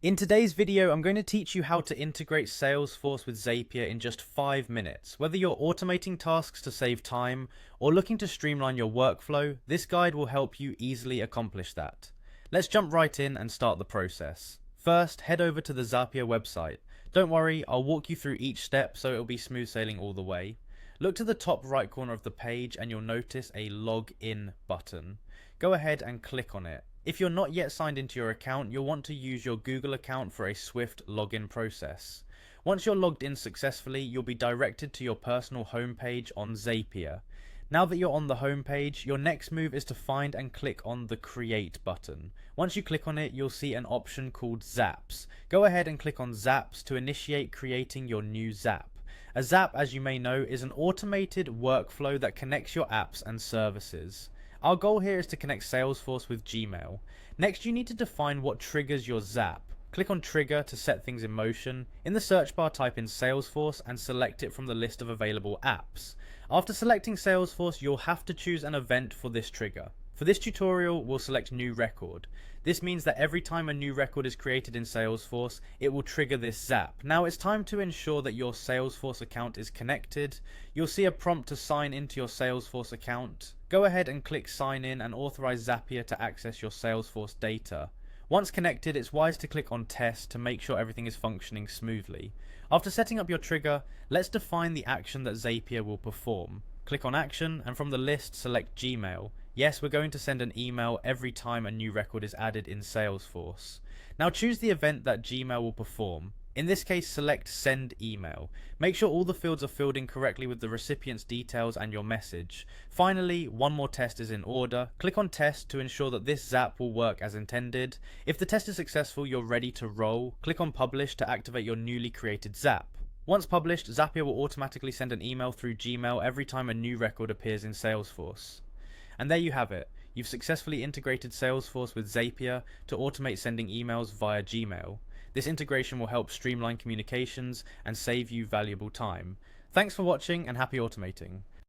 In today's video, I'm going to teach you how to integrate Salesforce with Zapier in just 5 minutes. Whether you're automating tasks to save time or looking to streamline your workflow, this guide will help you easily accomplish that. Let's jump right in and start the process. First, head over to the Zapier website. Don't worry, I'll walk you through each step so it'll be smooth sailing all the way. Look to the top right corner of the page and you'll notice a login button. Go ahead and click on it. If you're not yet signed into your account, you'll want to use your Google account for a swift login process. Once you're logged in successfully, you'll be directed to your personal homepage on Zapier. Now that you're on the homepage, your next move is to find and click on the Create button. Once you click on it, you'll see an option called Zaps. Go ahead and click on Zaps to initiate creating your new Zap. A Zap, as you may know, is an automated workflow that connects your apps and services. Our goal here is to connect Salesforce with Gmail. Next, you need to define what triggers your Zap. Click on Trigger to set things in motion. In the search bar, type in Salesforce and select it from the list of available apps. After selecting Salesforce, you'll have to choose an event for this trigger. For this tutorial, we'll select New Record. This means that every time a new record is created in Salesforce, it will trigger this Zap. Now it's time to ensure that your Salesforce account is connected. You'll see a prompt to sign into your Salesforce account. Go ahead and click Sign In and authorize Zapier to access your Salesforce data. Once connected, it's wise to click on Test to make sure everything is functioning smoothly. After setting up your trigger, let's define the action that Zapier will perform. Click on Action and from the list select Gmail. Yes, we're going to send an email every time a new record is added in Salesforce. Now choose the event that Gmail will perform. In this case, select Send Email. Make sure all the fields are filled in correctly with the recipient's details and your message. Finally, one more test is in order. Click on Test to ensure that this Zap will work as intended. If the test is successful, you're ready to roll. Click on Publish to activate your newly created Zap. Once published, Zapier will automatically send an email through Gmail every time a new record appears in Salesforce. And there you have it. You've successfully integrated Salesforce with Zapier to automate sending emails via Gmail. This integration will help streamline communications and save you valuable time. Thanks for watching and happy automating.